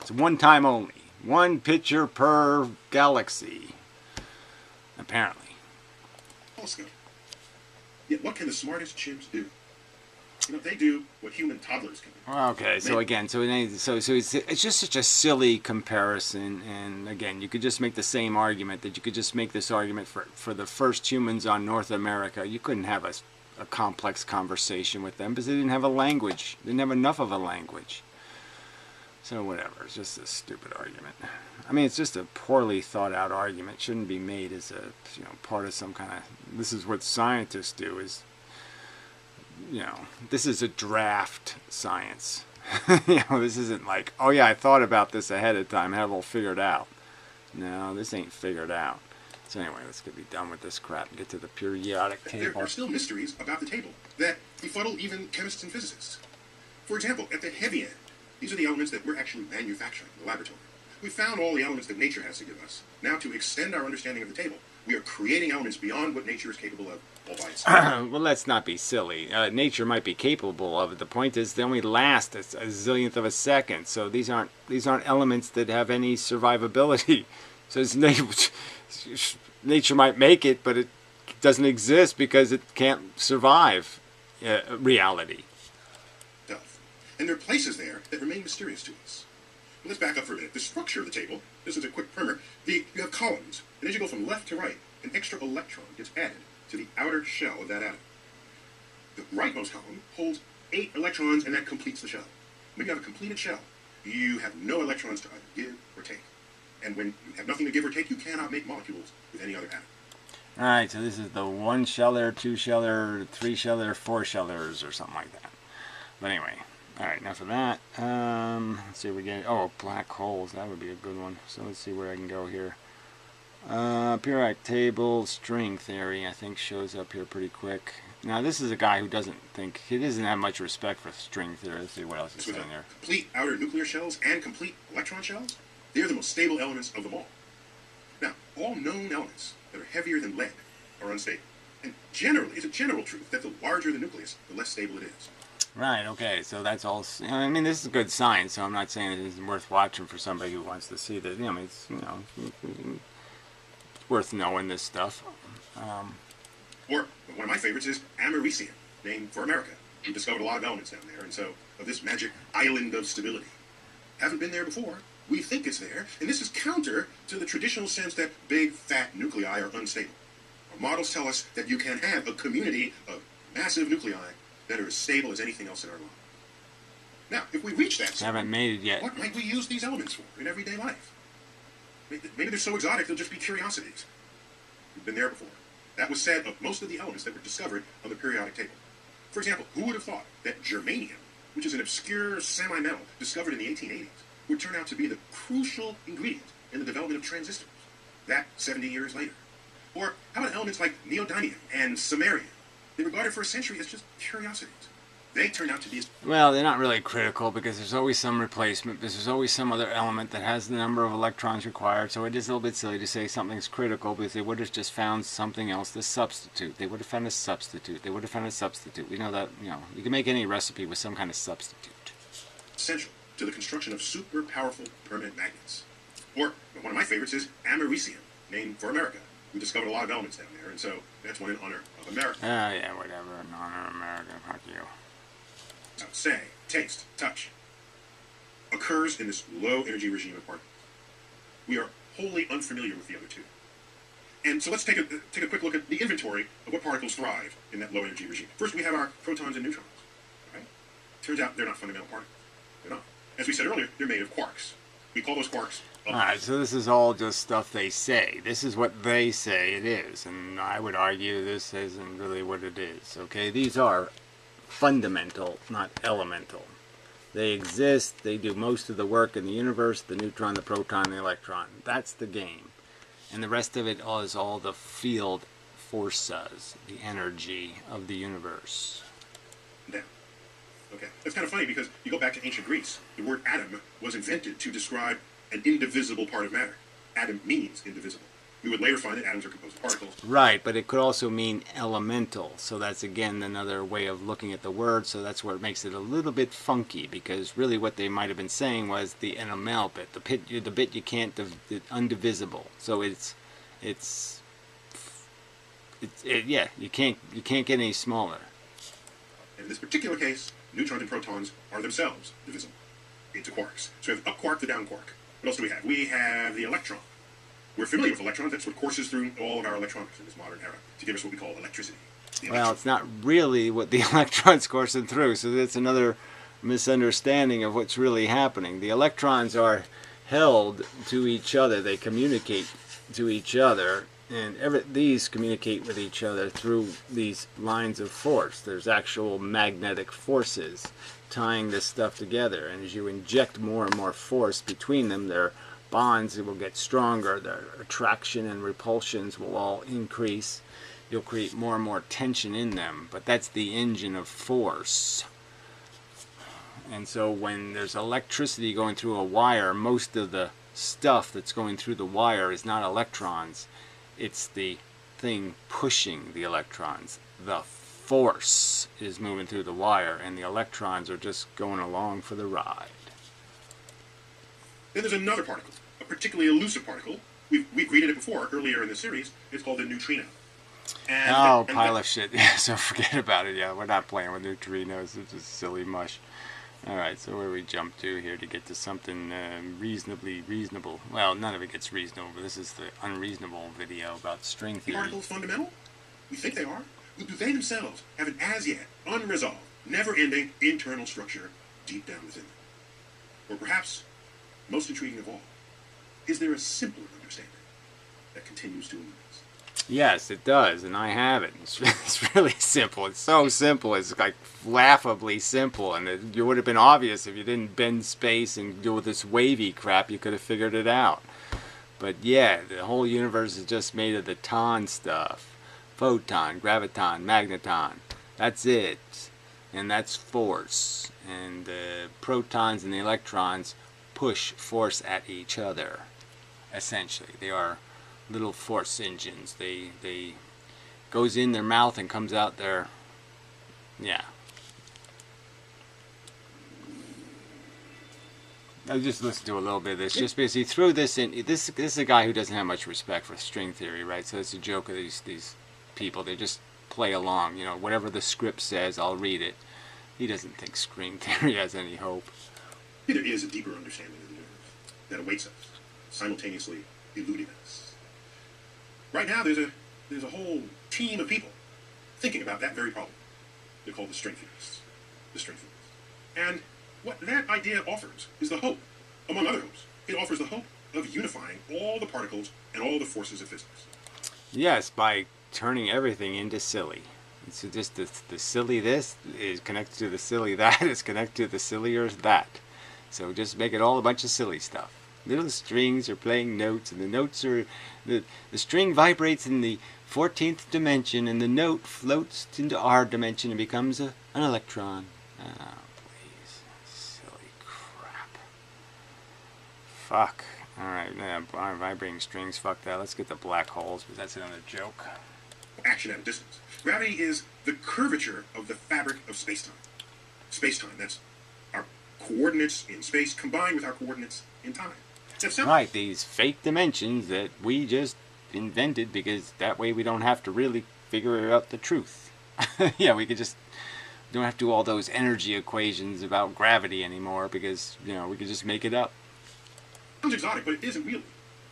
It's one time only. One picture per galaxy. Apparently. Telescope. Yet what can the smartest chimps do? They do what human toddlers can do. Okay, so again, so it's just such a silly comparison, and again, you could just make the same argument that you could just make this argument for the first humans on North America. You couldn't have a complex conversation with them because they didn't have a language. They didn't have enough of a language. So whatever, it's just a stupid argument. I mean, it's just a poorly thought out argument. It shouldn't be made as a part of some kind of. This is what scientists do. This is a draft science. This isn't like, oh yeah, I thought about this ahead of time, have it all figured out. No, this ain't figured out. So anyway, let's get be done with this crap and get to the periodic table. There are still mysteries about the table that befuddle even chemists and physicists. For example, at the heavy end, these are the elements that we're actually manufacturing in the laboratory. We found all the elements that nature has to give us. Now, to extend our understanding of the table, we are creating elements beyond what nature is capable of all by itself. Well, let's not be silly. Nature might be capable of it. The point is they only last a zillionth of a second. So these aren't elements that have any survivability. So nature might make it, but it doesn't exist because it can't survive reality. And there are places there that remain mysterious to us. Well, let's back up for a minute. The structure of the table, this is a quick primer. You have columns, and as you go from left to right, an extra electron gets added to the outer shell of that atom. The rightmost column holds 8 electrons, and that completes the shell. When you have a completed shell, you have no electrons to either give or take. And when you have nothing to give or take, you cannot make molecules with any other atom. All right, so this is the 1-sheller, 2-sheller, 3-sheller, 4-shellers, or something like that. But anyway, all right, enough of that. Let's see if we get. Oh, black holes. That would be a good one. So let's see where I can go here. Periodic table string theory, I think, shows up here pretty quick. Now, this is a guy who he doesn't have much respect for string theory. Let's see what else he's saying there. Complete outer nuclear shells and complete electron shells, they're the most stable elements of them all. Now, all known elements that are heavier than lead are unstable. And generally, it's a general truth that the larger the nucleus, the less stable it is. Right, okay, so that's all. I mean, this is good science, so I'm not saying it isn't worth watching for somebody who wants to see that. I mean, it's worth knowing this stuff. Or one of my favorites is Americium, named for America, who discovered a lot of elements down there, and so of this magic island of stability. Haven't been there before. We think it's there, and this is counter to the traditional sense that big, fat nuclei are unstable. Our models tell us that you can have a community of massive nuclei that are as stable as anything else in our life. Now, if we reach that, haven't made it yet. What might we use these elements for in everyday life? Maybe they're so exotic they'll just be curiosities. We've been there before. That was said of most of the elements that were discovered on the periodic table. For example, who would have thought that germanium, which is an obscure semi-metal discovered in the 1880s, would turn out to be the crucial ingredient in the development of transistors? That 70 years later. Or how about elements like neodymium and samarium? They were regarded for a century as just curiosities. They turned out to be... Well, they're not really critical because there's always some replacement, because there's always some other element that has the number of electrons required, so it is a little bit silly to say something's critical because they would have just found something else to substitute. They would have found a substitute. They would have found a substitute. We know that, you can make any recipe with some kind of substitute. Essential to the construction of super powerful permanent magnets. Or, one of my favorites is Americium, named for America. We discovered a lot of elements down there, and so that's one in honor of America. Yeah, whatever, in honor of America, fuck you. Say, taste, touch, occurs in this low energy regime of particles. We are wholly unfamiliar with the other two. And so let's take a quick look at the inventory of what particles thrive in that low energy regime. First, we have our protons and neutrons. Right? Turns out they're not fundamental particles. They're not. As we said earlier, they're made of quarks. We call those quarks... Alright, so this is all just stuff they say. This is what they say it is. And I would argue this isn't really what it is. Okay, these are fundamental, not elemental. They exist, they do most of the work in the universe, the neutron, the proton, the electron. That's the game. And the rest of it is all the field forces, the energy of the universe. Now, okay, that's kind of funny because you go back to ancient Greece, the word atom was invented to describe an indivisible part of matter. Atom means indivisible. We would later find that atoms are composed of particles. Right, but it could also mean elemental. So that's, again, another way of looking at the word. So that's where it makes it a little bit funky, because really what they might have been saying was the elemental bit, the bit you can't, the undivisible. So yeah, you can't get any smaller. In this particular case, neutrons and protons are themselves divisible into quarks. So we have the up quark, the down quark. What else do we have? We have the electron. We're familiar with electrons. That's what courses through all of our electronics in this modern era to give us what we call electricity. Well, it's not really what the electrons coursing through, so that's another misunderstanding of what's really happening. The electrons are held to each other. They communicate to each other, and these communicate with each other through these lines of force. There's actual magnetic forces tying this stuff together, and as you inject more and more force between them, their bonds will get stronger, their attraction and repulsions will all increase. You'll create more and more tension in them, but that's the engine of force. And so when there's electricity going through a wire, most of the stuff that's going through the wire is not electrons, it's the thing pushing the electrons. The force is moving through the wire, and the electrons are just going along for the ride. Then there's another particle, a particularly elusive particle. We've read it before earlier in the series. It's called the neutrino. Pile of shit. Yeah, so forget about it. Yeah, we're not playing with neutrinos. It's just silly mush. Alright, so where do we jump to here to get to something reasonably reasonable? Well, none of it gets reasonable, but this is the unreasonable video about string theory. Are particles fundamental? We think they are. But do they themselves have an as-yet unresolved, never-ending internal structure deep down within them? Or perhaps, most intriguing of all, is there a simpler understanding that continues to elude us? Yes, it does, and I have it. It's really simple. It's so simple. It's like laughably simple, and it would have been obvious if you didn't bend space and do this wavy crap. You could have figured it out. But yeah, the whole universe is just made of the ton stuff. Photon, graviton, magneton. That's it. And that's force. And the protons and the electrons push force at each other. Essentially, they are little force engines. They goes in their mouth and comes out their, yeah. I just listened to a little bit of this, just because he threw this in. This is a guy who doesn't have much respect for string theory, right? So it's a joke of these people. They just play along, you know. Whatever the script says, I'll read it. He doesn't think string theory has any hope. There is a deeper understanding of the universe that awaits us, simultaneously eluding us. Right now, there's a whole team of people thinking about that very problem. They're called the string theorists. The string theorists. And what that idea offers is the hope, among other hopes. It offers the hope of unifying all the particles and all the forces of physics. Yes, by turning everything into silly. It's just the silly this is connected to the silly that is connected to the sillier that. So just make it all a bunch of silly stuff. Little strings are playing notes, and the notes are the string vibrates in the 14th dimension, and the note floats into our dimension and becomes an electron. Oh, please, silly crap. Fuck. All right, vibrating strings. Fuck that. Let's get the black holes, because that's another joke. Action at a distance. Gravity is the curvature of the fabric of space-time. Space-time, that's our coordinates in space combined with our coordinates in time. Right, these fake dimensions that we just invented because that way we don't have to really figure out the truth. Yeah, we could just don't have to do all those energy equations about gravity anymore because, you know, we could just make it up. Sounds exotic, but it isn't really.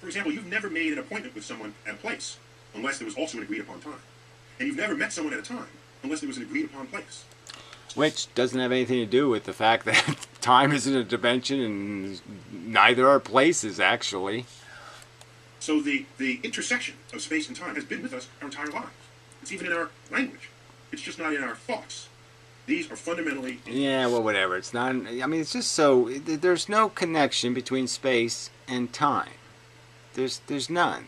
For example, you've never made an appointment with someone at a place unless there was also an agreed upon time. And you've never met someone at a time unless there was an agreed upon place. Which doesn't have anything to do with the fact that time isn't a dimension and neither are places, actually. So the intersection of space and time has been with us our entire lives. It's even in our language. It's just not in our thoughts. These are fundamentally... Yeah, well, whatever. It's not... I mean, it's just so... There's no connection between space and time. There's none.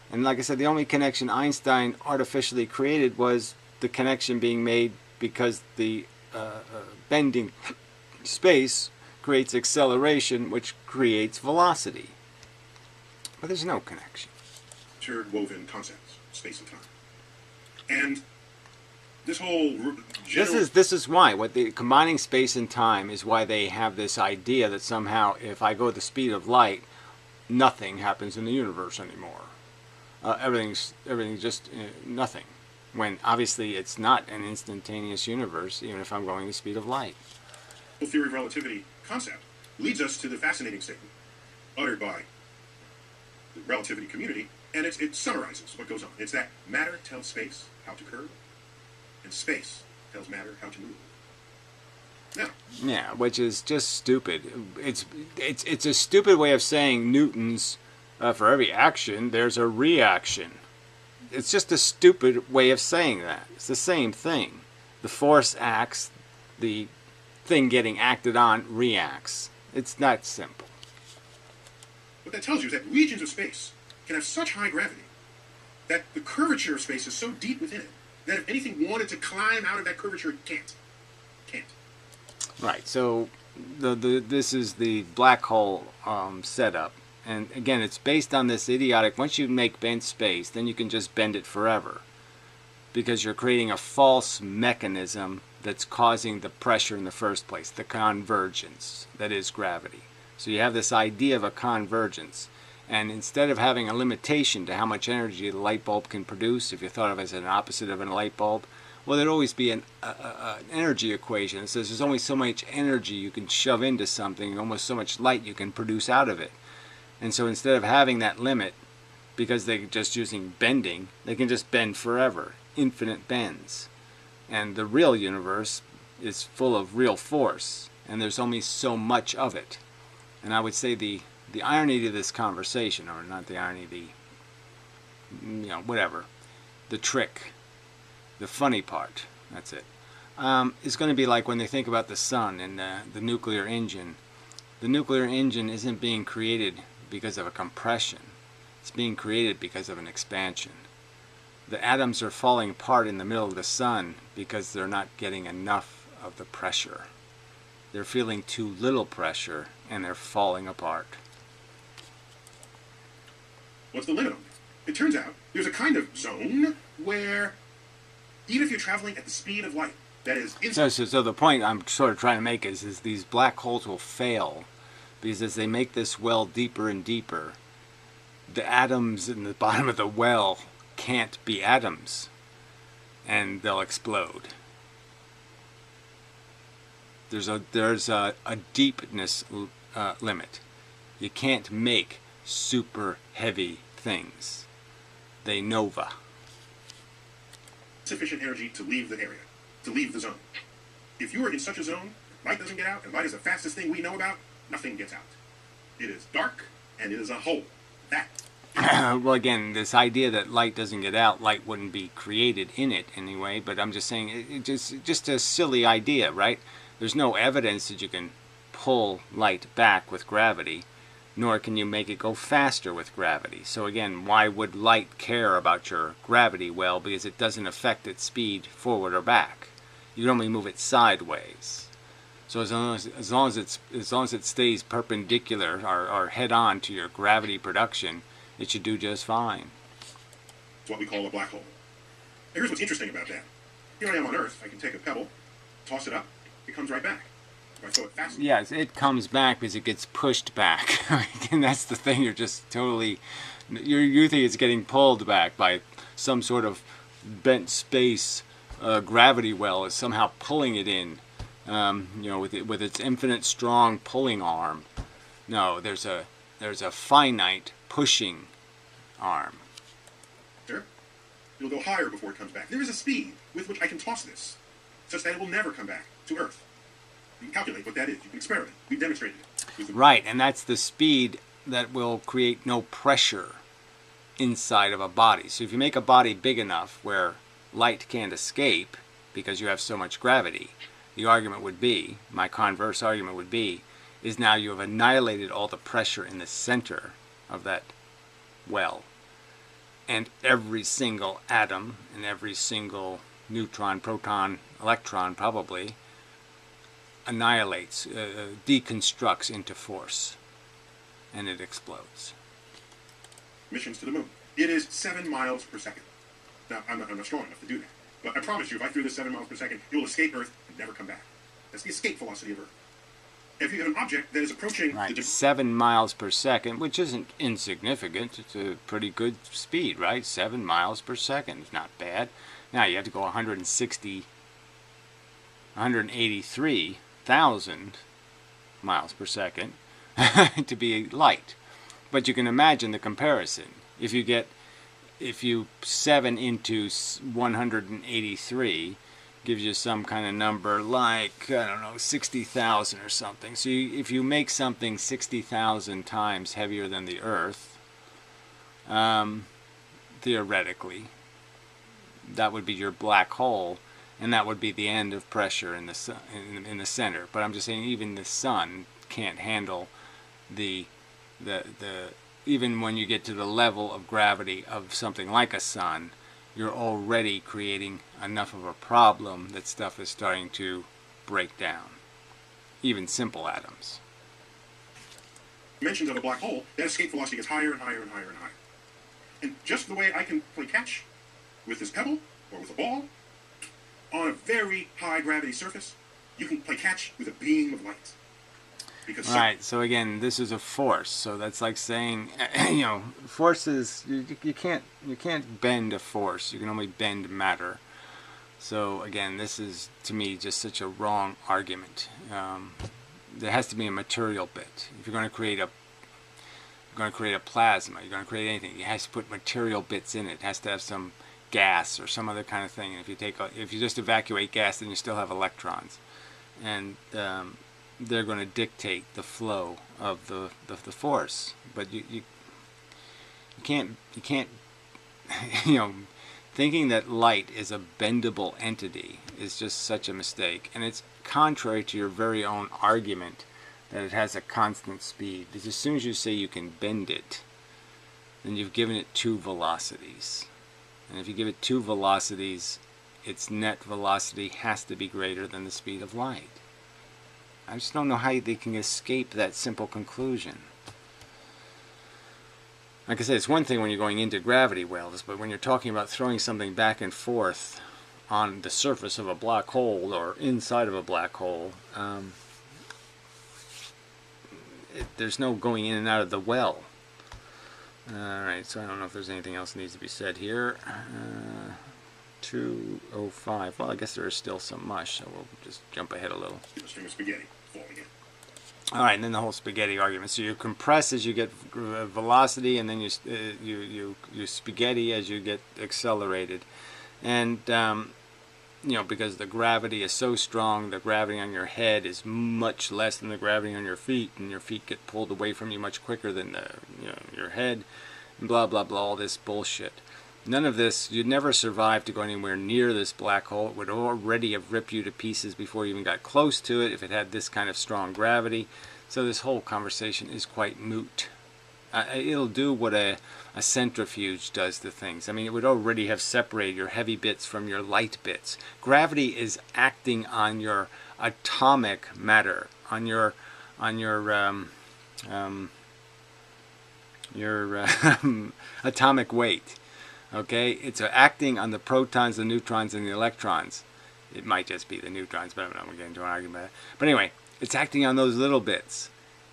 And like I said, the only connection Einstein artificially created was the connection being made because the bending space creates acceleration, which creates velocity. But there's no connection. Interwoven concepts, space and time. And this whole this is why combining space and time is why they have this idea that somehow if I go at the speed of light, nothing happens in the universe anymore. Everything's just nothing. When obviously it's not an instantaneous universe, even if I'm going the speed of light. The theory of relativity concept leads us to the fascinating statement uttered by the relativity community, and it summarizes what goes on. It's that matter tells space how to curve, and space tells matter how to move. Now, yeah, which is just stupid. It's a stupid way of saying Newton's for every action there's a reaction. It's just a stupid way of saying that. It's the same thing. The force acts, the thing getting acted on reacts. It's not simple. What that tells you is that regions of space can have such high gravity that the curvature of space is so deep within it that if anything wanted to climb out of that curvature, it can't. Can't. Right, so this is the black hole setup. And again, it's based on this idiotic, once you make bent space, then you can just bend it forever. Because you're creating a false mechanism that's causing the pressure in the first place, the convergence, that is gravity. So you have this idea of a convergence. And instead of having a limitation to how much energy the light bulb can produce, if you thought of it as an opposite of a light bulb, well, there'd always be an energy equation. It says there's only so much energy you can shove into something, and almost so much light you can produce out of it. And so instead of having that limit, because they're just using bending, they can just bend forever, infinite bends. And the real universe is full of real force, and there's only so much of it. And I would say the irony to this conversation, or not the irony, whatever, the trick, the funny part, that's it, is going to be like when they think about the sun and the nuclear engine. The nuclear engine isn't being created because of a compression. It's being created because of an expansion. The atoms are falling apart in the middle of the sun because they're not getting enough of the pressure. They're feeling too little pressure and they're falling apart. What's the limit on it? It turns out there's a kind of zone where even if you're traveling at the speed of light, that is... So the point I'm sort of trying to make is these black holes will fail because as they make this well deeper and deeper, the atoms in the bottom of the well can't be atoms, and they'll explode. There's a deepness limit. You can't make super heavy things. They nova. Sufficient energy to leave the area, to leave the zone. If you are in such a zone, light doesn't get out, and light is the fastest thing we know about, nothing gets out. It is dark, and it is a hole. That. Well, again, this idea that light doesn't get out, light wouldn't be created in it anyway, but I'm just saying, it's just a silly idea, right? There's no evidence that you can pull light back with gravity, nor can you make it go faster with gravity. So again, why would light care about your gravity well? Because it doesn't affect its speed forward or back. You can only move it sideways. So as long as it stays perpendicular or head on to your gravity production, it should do just fine. It's what we call a black hole. Here's what's interesting about that. Here I am on Earth. I can take a pebble, toss it up, it comes right back. If I throw it fast. Yes, it comes back because it gets pushed back. And that's the thing. You're just totally... You think it's getting pulled back by some sort of bent space gravity well is somehow pulling it in. With its infinite strong pulling arm. No, there's a finite pushing arm. Sure. It'll go higher before it comes back. There is a speed with which I can toss this, such that it will never come back to Earth. You can calculate what that is. You can experiment. We've demonstrated it. Right, and that's the speed that will create no pressure inside of a body. So if you make a body big enough where light can't escape because you have so much gravity, the argument would be, my converse argument would be, is now you have annihilated all the pressure in the center of that well. And every single atom and every single neutron, proton, electron probably annihilates, deconstructs into force. And it explodes. Missions to the moon. It is 7 miles per second. Now, I'm not strong enough to do that. But I promise you, if I threw this 7 miles per second, it will escape Earth and never come back. That's the escape velocity of Earth. If you have an object that is approaching... Right, 7 miles per second, which isn't insignificant. It's a pretty good speed, right? 7 miles per second is not bad. Now, you have to go 183,000 miles per second to be light. But you can imagine the comparison. If you 7 into 183 gives you some kind of number like, I don't know, 60,000 or something. So if you make something 60,000 times heavier than the Earth, theoretically, that would be your black hole, and that would be the end of pressure in the sun, in the center. But I'm just saying, even the sun can't handle even when you get to the level of gravity of something like a sun, you're already creating enough of a problem that stuff is starting to break down. Even simple atoms. Dimensions of a black hole, that escape velocity gets higher and higher and higher and higher. And just the way I can play catch with this pebble or with a ball on a very high gravity surface, you can play catch with a beam of light. Right, so again, this is a force. So that's like saying, forces, you can't bend a force. You can only bend matter. So again, this is, to me, just such a wrong argument. There has to be a material bit. If you're going to create a plasma, you're going to create anything, it has to put material bits in it. It has to have some gas or some other kind of thing. And if you just evacuate gas, then you still have electrons. And they're going to dictate the flow of the force, but you can't thinking that light is a bendable entity is just such a mistake, and it's contrary to your very own argument that it has a constant speed. Because as soon as you say you can bend it, then you've given it 2 velocities. And if you give it 2 velocities, its net velocity has to be greater than the speed of light. I just don't know how they can escape that simple conclusion. Like I said, it's one thing when you're going into gravity wells, but when you're talking about throwing something back and forth on the surface of a black hole or inside of a black hole, there's no going in and out of the well. Alright, so I don't know if there's anything else that needs to be said here. 205. Well, I guess there is still some mush, so we'll just jump ahead a little. String of spaghetti falling in. Alright, and then the whole spaghetti argument. So you compress as you get velocity, and then you spaghetti as you get accelerated. And, you know, because the gravity is so strong, the gravity on your head is much less than the gravity on your feet, and your feet get pulled away from you much quicker than your head, and blah, blah, blah, all this bullshit. None of this, you'd never survive to go anywhere near this black hole. It would already have ripped you to pieces before you even got close to it if it had this kind of strong gravity. So this whole conversation is quite moot. It'll do what a centrifuge does to things. I mean, it would already have separated your heavy bits from your light bits. Gravity is acting on your atomic matter, on your atomic weight. Okay, it's acting on the protons, the neutrons, and the electrons. It might just be the neutrons, but I'm not going to get into an argument about it. But anyway, it's acting on those little bits,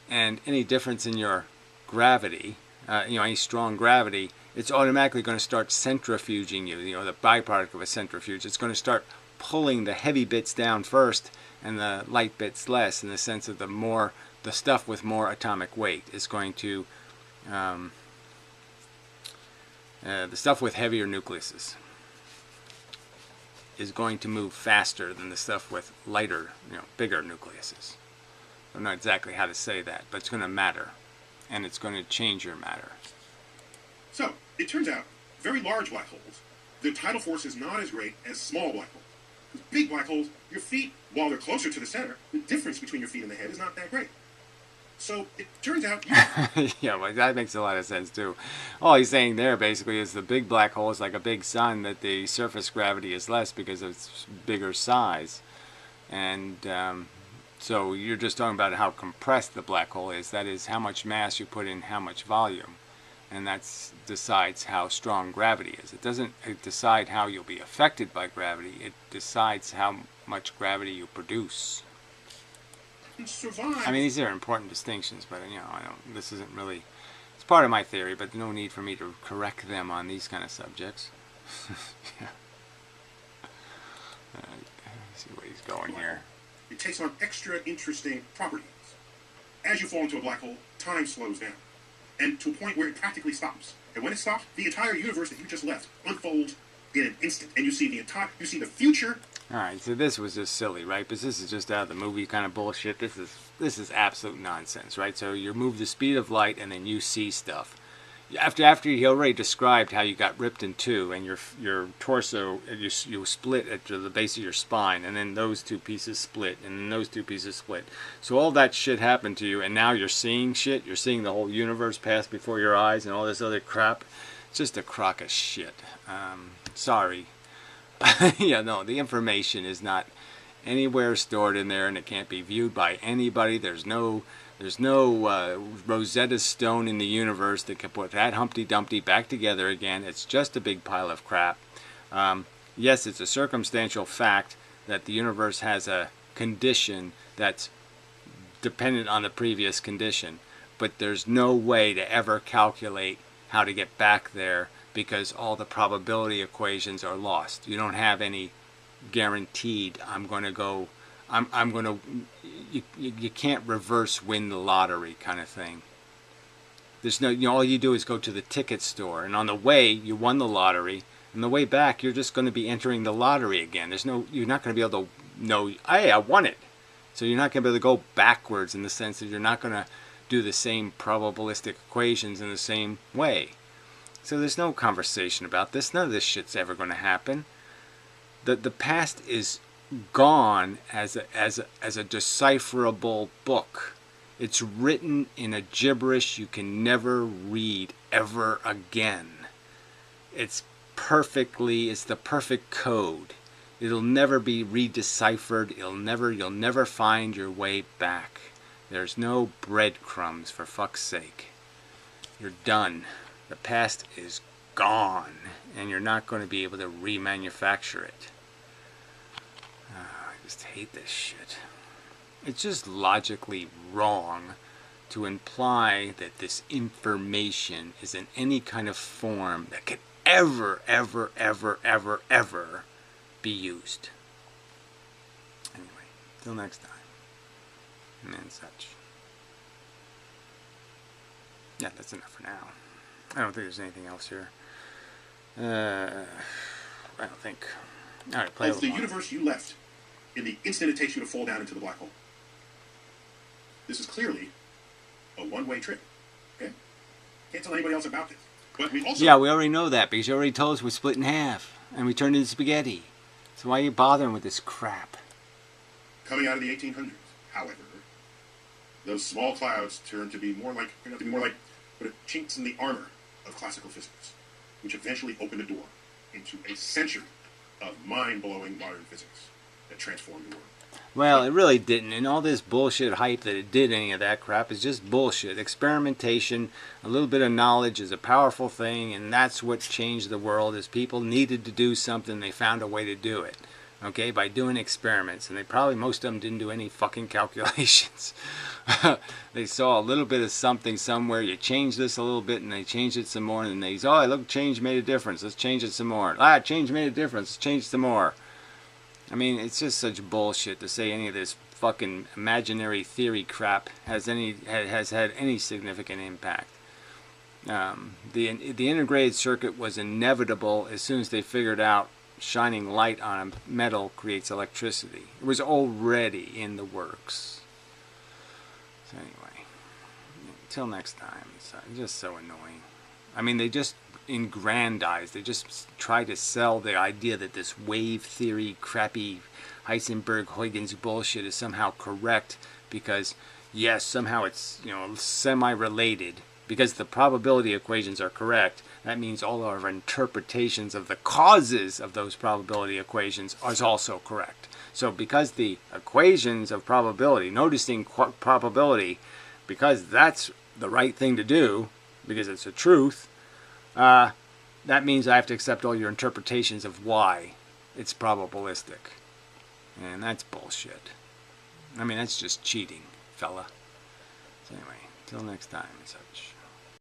and any difference in your gravity, any strong gravity, it's automatically going to start centrifuging you. The byproduct of a centrifuge. It's going to start pulling the heavy bits down first, and the light bits less. In the sense of the stuff with more atomic weight is going to. The stuff with heavier nucleuses is going to move faster than the stuff with lighter, bigger nucleuses. I don't know exactly how to say that, but it's going to matter, and it's going to change your matter. So, it turns out, very large black holes, the tidal force is not as great as small black holes. Because big black holes, your feet, while they're closer to the center, the difference between your feet and the head is not that great. So it turns out... Yeah, well, that makes a lot of sense, too. All he's saying there, basically, is the big black hole is like a big sun, that the surface gravity is less because of its bigger size. And so you're just talking about how compressed the black hole is. That is, how much mass you put in how much volume. And that decides how strong gravity is. It doesn't decide how you'll be affected by gravity. It decides how much gravity you produce. Survive. I mean, these are important distinctions, but this isn't really. It's part of my theory, but no need for me to correct them on these kind of subjects. Yeah. See where he's going here. It takes on extra interesting properties. As you fall into a black hole, time slows down, and to a point where it practically stops. And when it stops, the entire universe that you just left unfolds in an instant, and you see the future. Alright, so this was just silly, right? Because this is just out of the movie kind of bullshit. This is absolute nonsense, right? So you move the speed of light and then you see stuff. After he already described how you got ripped in two and your torso, you split at the base of your spine, and then those two pieces split, and then those two pieces split. So all that shit happened to you, and now you're seeing shit. You're seeing the whole universe pass before your eyes and all this other crap. It's just a crock of shit. Sorry. Yeah, no, the information is not anywhere stored in there, and it can't be viewed by anybody. There's no Rosetta Stone in the universe that can put that Humpty Dumpty back together again. It's just a big pile of crap. Yes, it's a circumstantial fact that the universe has a condition that's dependent on the previous condition, but there's no way to ever calculate how to get back there, because all the probability equations are lost. You don't have any guaranteed you can't reverse win the lottery kind of thing. There's no, all you do is go to the ticket store, and on the way you won the lottery, and the way back you're just going to be entering the lottery again. You're not going to be able to know, hey, I won it. So you're not going to be able to go backwards, in the sense that you're not going to do the same probabilistic equations in the same way. So there's no conversation about this. None of this shit's ever going to happen. The past is gone as a decipherable book. It's written in a gibberish you can never read ever again. It's the perfect code. It'll never be redeciphered. You'll never find your way back. There's no breadcrumbs, for fuck's sake. You're done. The past is gone, and you're not going to be able to remanufacture it. I just hate this shit. It's just logically wrong to imply that this information is in any kind of form that could ever be used. Anyway, till next time. And such. Yeah, that's enough for now. I don't think there's anything else here. I don't think. Alright, play the universe you left in the instant it takes you to fall down into the black hole. This is clearly a one-way trip. Okay? Can't tell anybody else about this. But we also... Yeah, we already know that because you already told us we're split in half and we turned into spaghetti. So why are you bothering with this crap? Coming out of the 1800s, however, those small clouds turned out to be more like chinks in the armor of classical physics, which eventually opened a door into a century of mind-blowing modern physics that transformed the world. Well, it really didn't. And all this bullshit hype that it did any of that crap is just bullshit. Experimentation, a little bit of knowledge is a powerful thing, and that's what changed the world. Is people needed to do something, they found a way to do it. Okay, by doing experiments. And they probably, most of them didn't do any fucking calculations. They saw a little bit of something somewhere. You change this a little bit, and they changed it some more. And they said, oh, look, change made a difference. Let's change it some more. Ah, change made a difference. Let's change some more. I mean, it's just such bullshit to say any of this fucking imaginary theory crap has had any significant impact. The integrated circuit was inevitable as soon as they figured out shining light on a metal creates electricity. It was already in the works. So anyway, until next time, it's just so annoying. I mean, they just aggrandized. They just try to sell the idea that this wave theory, crappy Heisenberg-Huygens bullshit is somehow correct because, yes, somehow it's, semi-related. Because the probability equations are correct, that means all of our interpretations of the causes of those probability equations are also correct. So because the equations of probability, noticing probability, because that's the right thing to do, because it's a truth, that means I have to accept all your interpretations of why it's probabilistic. And that's bullshit. I mean, that's just cheating, fella. So anyway, till next time and such.